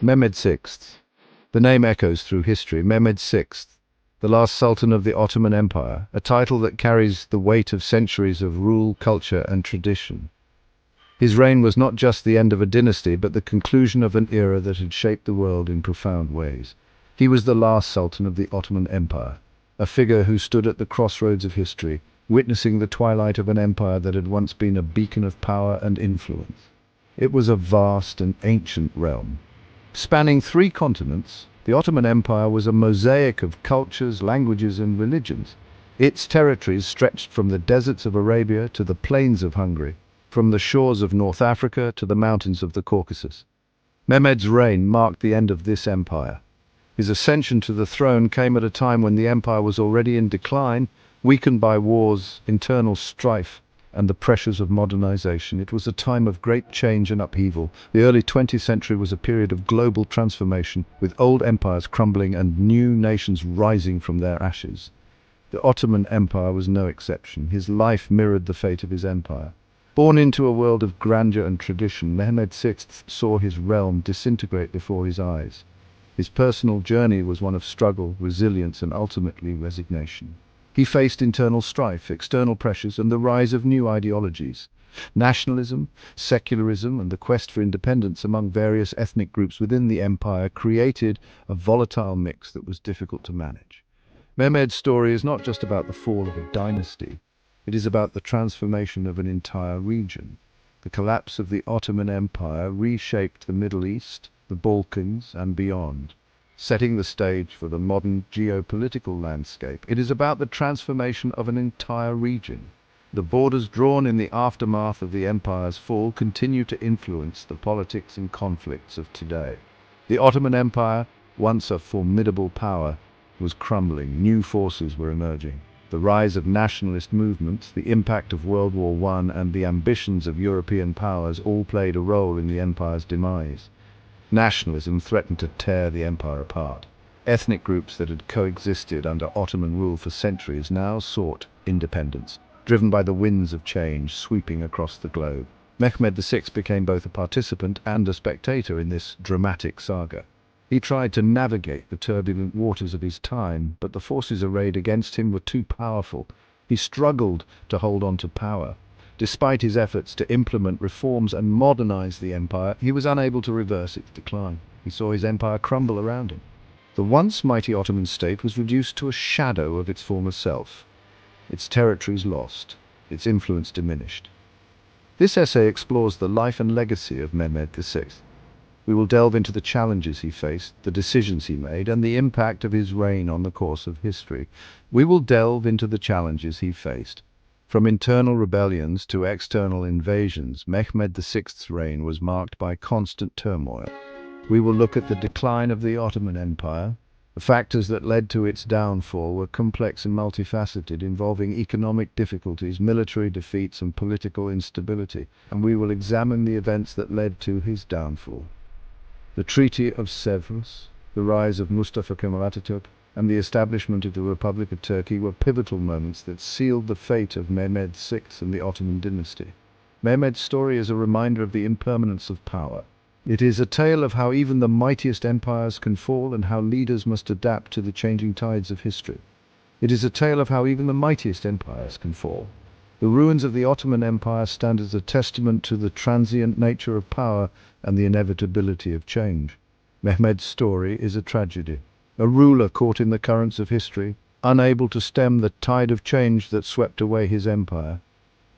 Mehmed VI. The name echoes through history. Mehmed VI, the last Sultan of the Ottoman Empire, a title that carries the weight of centuries of rule, culture, and tradition. His reign was not just the end of a dynasty, but the conclusion of an era that had shaped the world in profound ways. He was the last Sultan of the Ottoman Empire, a figure who stood at the crossroads of history, witnessing the twilight of an empire that had once been a beacon of power and influence. It was a vast and ancient realm. Spanning 3 continents, the Ottoman Empire was a mosaic of cultures, languages, and religions. Its territories stretched from the deserts of Arabia to the plains of Hungary, from the shores of North Africa to the mountains of the Caucasus. Mehmed's reign marked the end of this empire. His ascension to the throne came at a time when the empire was already in decline, weakened by wars, internal strife, and the pressures of modernization. It was a time of great change and upheaval. The early 20th century was a period of global transformation, with old empires crumbling and new nations rising from their ashes. The Ottoman Empire was no exception. His life mirrored the fate of his empire. Born into a world of grandeur and tradition, Mehmed VI saw his realm disintegrate before his eyes. His personal journey was one of struggle, resilience, and ultimately resignation. He faced internal strife, external pressures, and the rise of new ideologies. Nationalism, secularism, and the quest for independence among various ethnic groups within the empire created a volatile mix that was difficult to manage. Mehmed's story is not just about the fall of a dynasty. It is about the transformation of an entire region. The collapse of the Ottoman Empire reshaped the Middle East, the Balkans, and beyond, setting the stage for the modern geopolitical landscape. It is about the transformation of an entire region. The borders drawn in the aftermath of the empire's fall continue to influence the politics and conflicts of today. The Ottoman Empire, once a formidable power, was crumbling. New forces were emerging. The rise of nationalist movements, the impact of World War I, and the ambitions of European powers all played a role in the empire's demise. Nationalism threatened to tear the empire apart. Ethnic groups that had coexisted under Ottoman rule for centuries now sought independence, driven by the winds of change sweeping across the globe. Mehmed VI became both a participant and a spectator in this dramatic saga. He tried to navigate the turbulent waters of his time, but the forces arrayed against him were too powerful. He struggled to hold on to power. Despite his efforts to implement reforms and modernize the empire, he was unable to reverse its decline. He saw his empire crumble around him. The once mighty Ottoman state was reduced to a shadow of its former self. Its territories lost, its influence diminished. This essay explores the life and legacy of Mehmed VI. We will delve into the challenges he faced, the decisions he made, and the impact of his reign on the course of history. We will delve into the challenges he faced. From internal rebellions to external invasions, Mehmed VI's reign was marked by constant turmoil. We will look at the decline of the Ottoman Empire. The factors that led to its downfall were complex and multifaceted, involving economic difficulties, military defeats, and political instability. And we will examine the events that led to his downfall. The Treaty of Sèvres, the rise of Mustafa Kemal Atatürk, and the establishment of the Republic of Turkey were pivotal moments that sealed the fate of Mehmed VI and the Ottoman dynasty. Mehmed's story is a reminder of the impermanence of power. It is a tale of how even the mightiest empires can fall and how leaders must adapt to the changing tides of history. It is a tale of how even the mightiest empires can fall. The ruins of the Ottoman Empire stand as a testament to the transient nature of power and the inevitability of change. Mehmed's story is a tragedy. A ruler caught in the currents of history, unable to stem the tide of change that swept away his empire.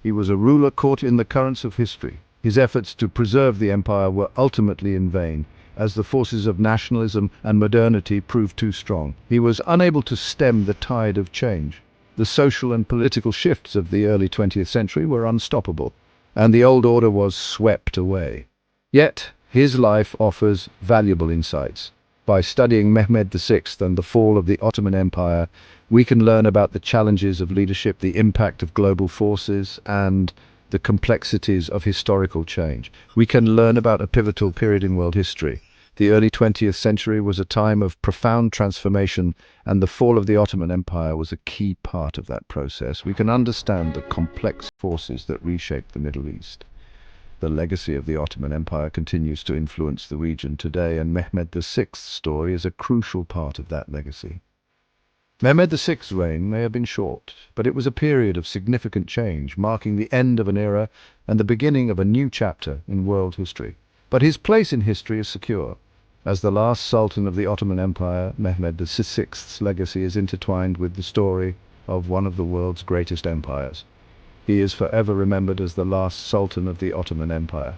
He was a ruler caught in the currents of history. His efforts to preserve the empire were ultimately in vain, as the forces of nationalism and modernity proved too strong. He was unable to stem the tide of change. The social and political shifts of the early 20th century were unstoppable, and the old order was swept away. Yet, his life offers valuable insights. By studying Mehmed VI and the fall of the Ottoman Empire, we can learn about the challenges of leadership, the impact of global forces, and the complexities of historical change. We can learn about a pivotal period in world history. The early 20th century was a time of profound transformation, and the fall of the Ottoman Empire was a key part of that process. We can understand the complex forces that reshaped the Middle East. The legacy of the Ottoman Empire continues to influence the region today, and Mehmed VI's story is a crucial part of that legacy. Mehmed VI's reign may have been short, but it was a period of significant change, marking the end of an era and the beginning of a new chapter in world history. But his place in history is secure. As the last Sultan of the Ottoman Empire, Mehmed VI's legacy is intertwined with the story of one of the world's greatest empires. He is forever remembered as the last Sultan of the Ottoman Empire.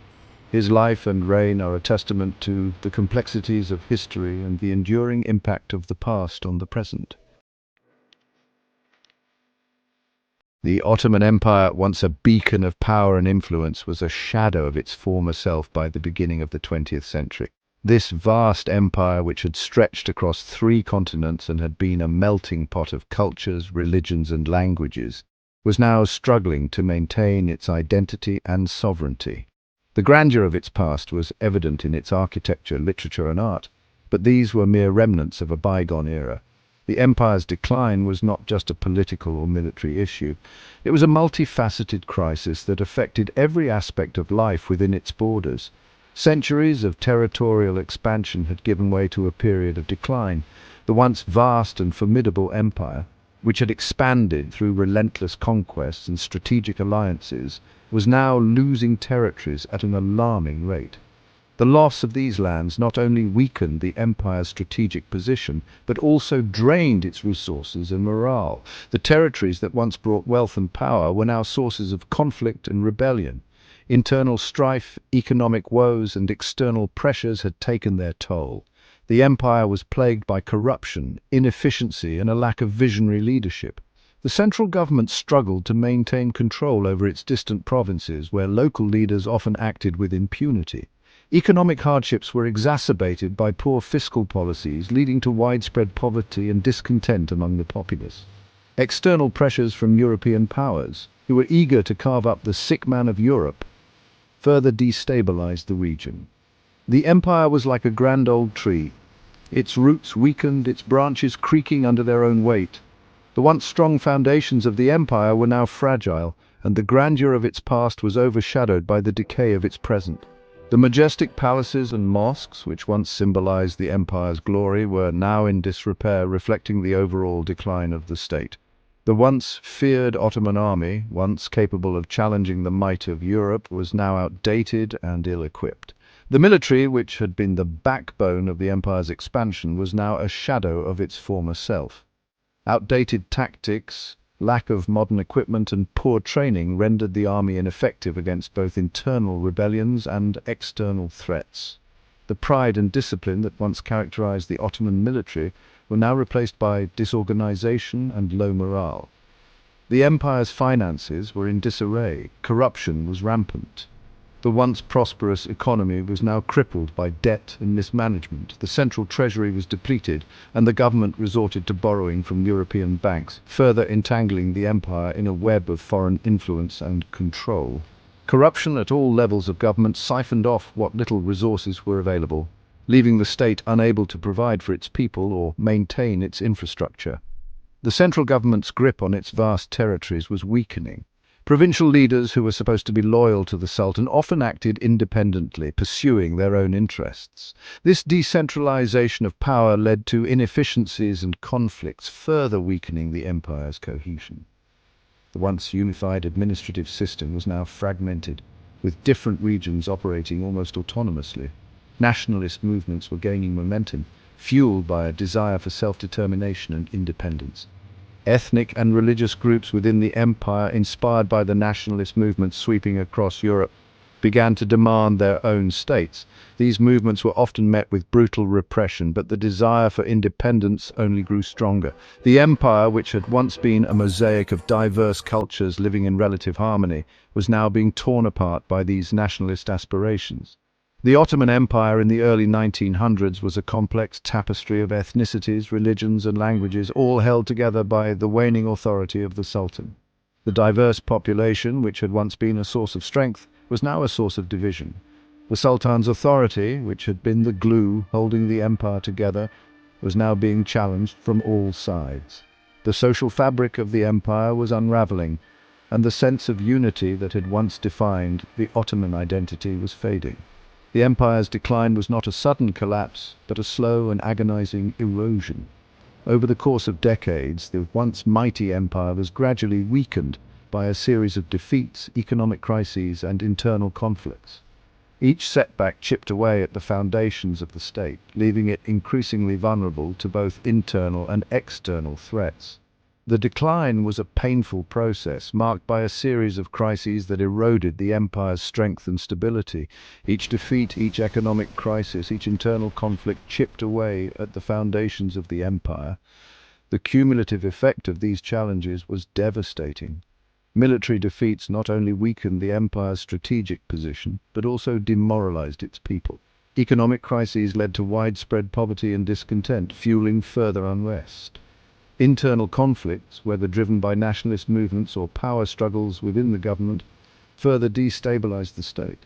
His life and reign are a testament to the complexities of history and the enduring impact of the past on the present. The Ottoman Empire, once a beacon of power and influence, was a shadow of its former self by the beginning of the 20th century. This vast empire, which had stretched across 3 continents and had been a melting pot of cultures, religions, and languages, was now struggling to maintain its identity and sovereignty. The grandeur of its past was evident in its architecture, literature, and art, but these were mere remnants of a bygone era. The empire's decline was not just a political or military issue. It was a multifaceted crisis that affected every aspect of life within its borders. Centuries of territorial expansion had given way to a period of decline. The once vast and formidable empire, which had expanded through relentless conquests and strategic alliances, was now losing territories at an alarming rate. The loss of these lands not only weakened the empire's strategic position, but also drained its resources and morale. The territories that once brought wealth and power were now sources of conflict and rebellion. Internal strife, economic woes, and external pressures had taken their toll. The empire was plagued by corruption, inefficiency, and a lack of visionary leadership. The central government struggled to maintain control over its distant provinces, where local leaders often acted with impunity. Economic hardships were exacerbated by poor fiscal policies, leading to widespread poverty and discontent among the populace. External pressures from European powers, who were eager to carve up the sick man of Europe, further destabilized the region. The empire was like a grand old tree, its roots weakened, its branches creaking under their own weight. The once strong foundations of the empire were now fragile, and the grandeur of its past was overshadowed by the decay of its present. The majestic palaces and mosques, which once symbolized the empire's glory, were now in disrepair, reflecting the overall decline of the state. The once feared Ottoman army, once capable of challenging the might of Europe, was now outdated and ill-equipped. The military, which had been the backbone of the empire's expansion, was now a shadow of its former self. Outdated tactics, lack of modern equipment, and poor training rendered the army ineffective against both internal rebellions and external threats. The pride and discipline that once characterized the Ottoman military were now replaced by disorganization and low morale. The empire's finances were in disarray, corruption was rampant. The once prosperous economy was now crippled by debt and mismanagement. The central treasury was depleted, and the government resorted to borrowing from European banks, further entangling the empire in a web of foreign influence and control. Corruption at all levels of government siphoned off what little resources were available, leaving the state unable to provide for its people or maintain its infrastructure. The central government's grip on its vast territories was weakening. Provincial leaders who were supposed to be loyal to the Sultan often acted independently, pursuing their own interests. This decentralization of power led to inefficiencies and conflicts, further weakening the empire's cohesion. The once unified administrative system was now fragmented, with different regions operating almost autonomously. Nationalist movements were gaining momentum, fueled by a desire for self-determination and independence. Ethnic and religious groups within the empire, inspired by the nationalist movements sweeping across Europe, began to demand their own states. These movements were often met with brutal repression, but the desire for independence only grew stronger. The empire, which had once been a mosaic of diverse cultures living in relative harmony, was now being torn apart by these nationalist aspirations. The Ottoman Empire in the early 1900s was a complex tapestry of ethnicities, religions, and languages, all held together by the waning authority of the Sultan. The diverse population, which had once been a source of strength, was now a source of division. The Sultan's authority, which had been the glue holding the empire together, was now being challenged from all sides. The social fabric of the empire was unraveling. and the sense of unity that had once defined the Ottoman identity was fading. The empire's decline was not a sudden collapse, but a slow and agonizing erosion. Over the course of decades, the once mighty empire was gradually weakened by a series of defeats, economic crises, and internal conflicts. Each setback chipped away at the foundations of the state, leaving it increasingly vulnerable to both internal and external threats. The decline was a painful process, marked by a series of crises that eroded the empire's strength and stability. Each defeat, each economic crisis, each internal conflict chipped away at the foundations of the empire. The cumulative effect of these challenges was devastating. Military defeats not only weakened the empire's strategic position, but also demoralized its people. Economic crises led to widespread poverty and discontent, fueling further unrest. Internal conflicts, whether driven by nationalist movements or power struggles within the government, further destabilized the state.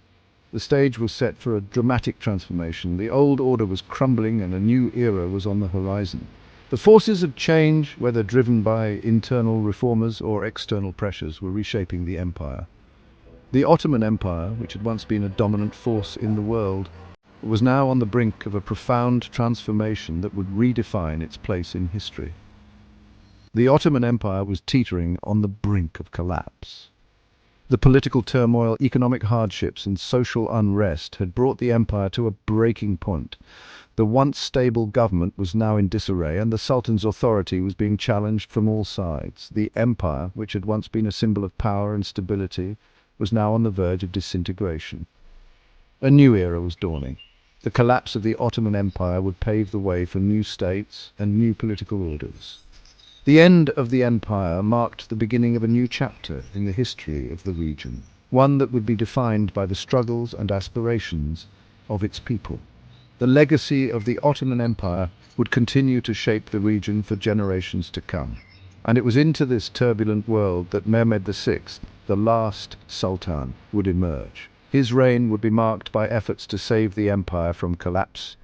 The stage was set for a dramatic transformation. The old order was crumbling and a new era was on the horizon. The forces of change, whether driven by internal reformers or external pressures, were reshaping the empire. The Ottoman Empire, which had once been a dominant force in the world, was now on the brink of a profound transformation that would redefine its place in history. The Ottoman Empire was teetering on the brink of collapse. The political turmoil, economic hardships, and social unrest had brought the empire to a breaking point. The once stable government was now in disarray, and the Sultan's authority was being challenged from all sides. The empire, which had once been a symbol of power and stability, was now on the verge of disintegration. A new era was dawning. The collapse of the Ottoman Empire would pave the way for new states and new political orders. The end of the empire marked the beginning of a new chapter in the history of the region, one that would be defined by the struggles and aspirations of its people. The legacy of the Ottoman Empire would continue to shape the region for generations to come. And it was into this turbulent world that Mehmed VI, the last Sultan, would emerge. His reign would be marked by efforts to save the empire from collapse,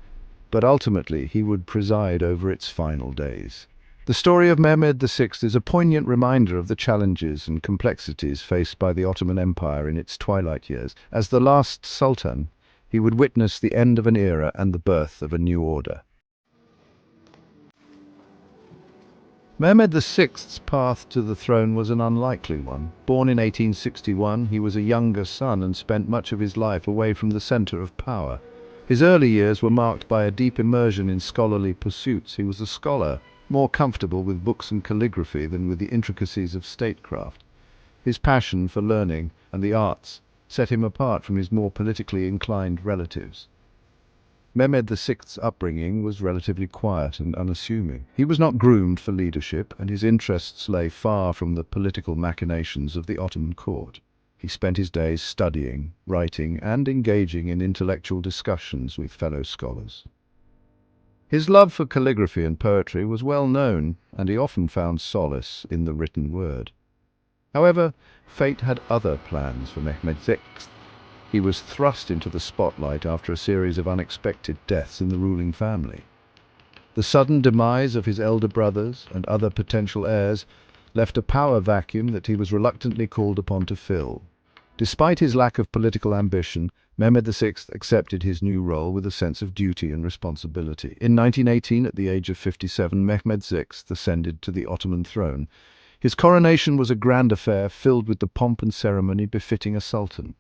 but ultimately he would preside over its final days. The story of Mehmed VI is a poignant reminder of the challenges and complexities faced by the Ottoman Empire in its twilight years. As the last Sultan, he would witness the end of an era and the birth of a new order. Mehmed VI's path to the throne was an unlikely one. Born in 1861, he was a younger son and spent much of his life away from the center of power. His early years were marked by a deep immersion in scholarly pursuits. He was a scholar, more comfortable with books and calligraphy than with the intricacies of statecraft. His passion for learning and the arts set him apart from his more politically inclined relatives. Mehmed VI's upbringing was relatively quiet and unassuming. He was not groomed for leadership, and his interests lay far from the political machinations of the Ottoman court. He spent his days studying, writing, and engaging in intellectual discussions with fellow scholars. His love for calligraphy and poetry was well known, and he often found solace in the written word. However, fate had other plans for Mehmed VI. He was thrust into the spotlight after a series of unexpected deaths in the ruling family. The sudden demise of his elder brothers and other potential heirs left a power vacuum that he was reluctantly called upon to fill. Despite his lack of political ambition, Mehmed VI accepted his new role with a sense of duty and responsibility. In 1918, at the age of 57, Mehmed VI ascended to the Ottoman throne. His coronation was a grand affair filled with the pomp and ceremony befitting a sultan.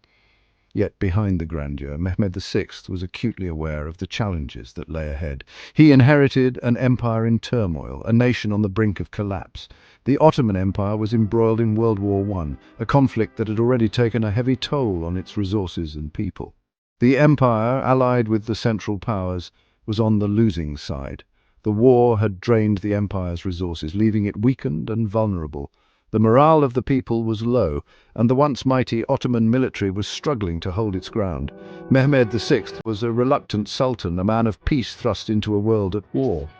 Yet behind the grandeur, Mehmed VI was acutely aware of the challenges that lay ahead. He inherited an empire in turmoil, a nation on the brink of collapse. The Ottoman Empire was embroiled in World War I, a conflict that had already taken a heavy toll on its resources and people. The empire, allied with the Central Powers, was on the losing side. The war had drained the empire's resources, leaving it weakened and vulnerable. The morale of the people was low, and the once mighty Ottoman military was struggling to hold its ground. Mehmed VI was a reluctant sultan, a man of peace thrust into a world at war.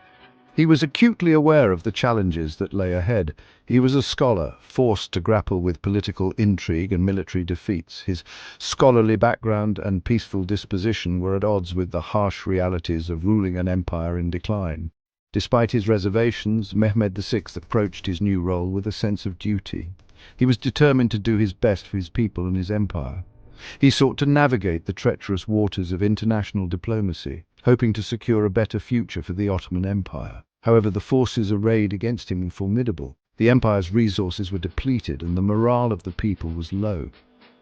He was acutely aware of the challenges that lay ahead. He was a scholar, forced to grapple with political intrigue and military defeats. His scholarly background and peaceful disposition were at odds with the harsh realities of ruling an empire in decline. Despite his reservations, Mehmed VI approached his new role with a sense of duty. He was determined to do his best for his people and his empire. He sought to navigate the treacherous waters of international diplomacy, hoping to secure a better future for the Ottoman Empire. However, the forces arrayed against him were formidable. The empire's resources were depleted and the morale of the people was low.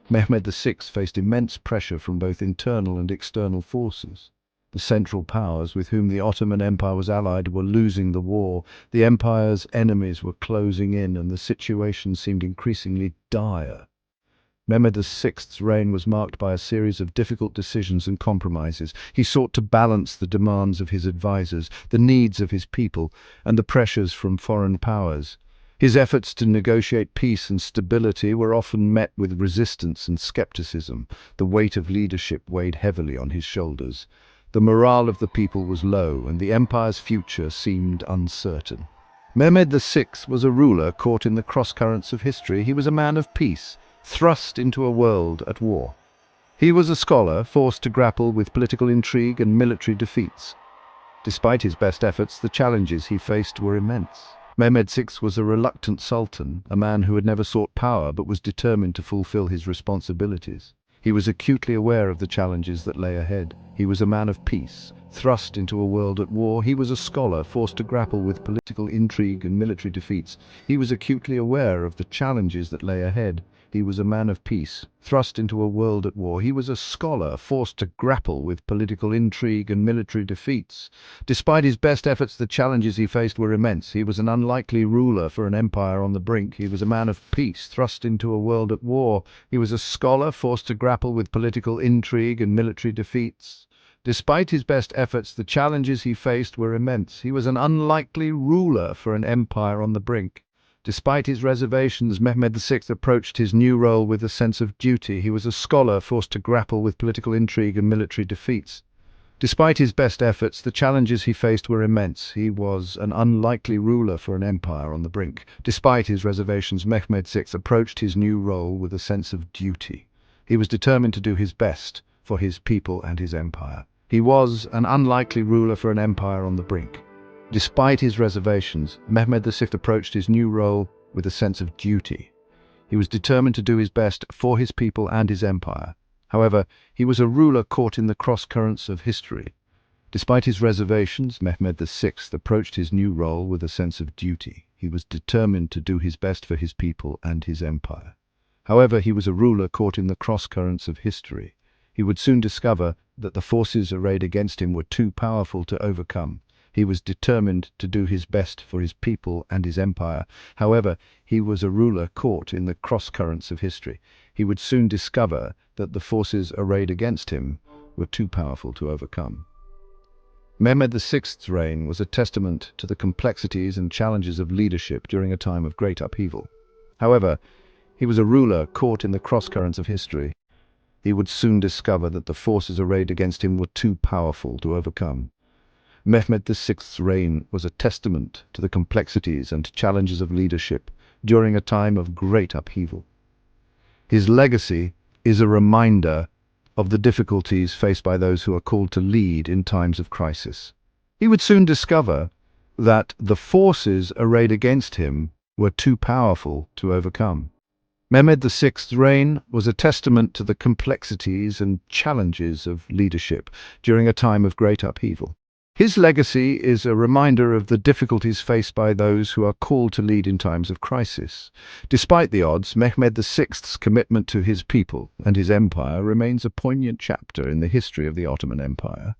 Mehmed VI faced immense pressure from both internal and external forces. The Central Powers with whom the Ottoman Empire was allied were losing the war, the empire's enemies were closing in, and the situation seemed increasingly dire. Mehmed VI's reign was marked by a series of difficult decisions and compromises. He sought to balance the demands of his advisors, the needs of his people, and the pressures from foreign powers. His efforts to negotiate peace and stability were often met with resistance and skepticism. The weight of leadership weighed heavily on his shoulders. The morale of the people was low, and the empire's future seemed uncertain. Mehmed VI was a ruler caught in the cross-currents of history. He was a man of peace, thrust into a world at war. He was a scholar forced to grapple with political intrigue and military defeats. Despite his best efforts, the challenges he faced were immense. Mehmed VI was a reluctant sultan, a man who had never sought power but was determined to fulfill his responsibilities. He was acutely aware of the challenges that lay ahead. He was a man of peace, thrust into a world at war. He was a scholar forced to grapple with political intrigue and military defeats. He was acutely aware of the challenges that lay ahead. He was a man of peace, thrust into a world at war. He was a scholar forced to grapple with political intrigue and military defeats. Despite his best efforts, the challenges he faced were immense. He was an unlikely ruler for an empire on the brink. He was a man of peace, thrust into a world at war. He was a scholar forced to grapple with political intrigue and military defeats. Despite his best efforts, the challenges he faced were immense. He was an unlikely ruler for an empire on the brink. Despite his reservations, Mehmed VI approached his new role with a sense of duty. He was a scholar forced to grapple with political intrigue and military defeats. Despite his best efforts, the challenges he faced were immense. He was an unlikely ruler for an empire on the brink. Despite his reservations, Mehmed VI approached his new role with a sense of duty. He was determined to do his best for his people and his empire. He was an unlikely ruler for an empire on the brink. Despite his reservations, Mehmed VI approached his new role with a sense of duty. He was determined to do his best for his people and his empire. However, he was a ruler caught in the cross-currents of history. Despite his reservations, Mehmed VI approached his new role with a sense of duty. He was determined to do his best for his people and his empire. However, he was a ruler caught in the cross-currents of history. He would soon discover that the forces arrayed against him were too powerful to overcome. He was determined to do his best for his people and his empire. However, he was a ruler caught in the cross-currents of history. He would soon discover that the forces arrayed against him were too powerful to overcome. Mehmed VI's reign was a testament to the complexities and challenges of leadership during a time of great upheaval. However, he was a ruler caught in the cross-currents of history. He would soon discover that the forces arrayed against him were too powerful to overcome. Mehmed VI's reign was a testament to the complexities and challenges of leadership during a time of great upheaval. His legacy is a reminder of the difficulties faced by those who are called to lead in times of crisis. He would soon discover that the forces arrayed against him were too powerful to overcome. Mehmed VI's reign was a testament to the complexities and challenges of leadership during a time of great upheaval. His legacy is a reminder of the difficulties faced by those who are called to lead in times of crisis. Despite the odds, Mehmed VI's commitment to his people and his empire remains a poignant chapter in the history of the Ottoman Empire.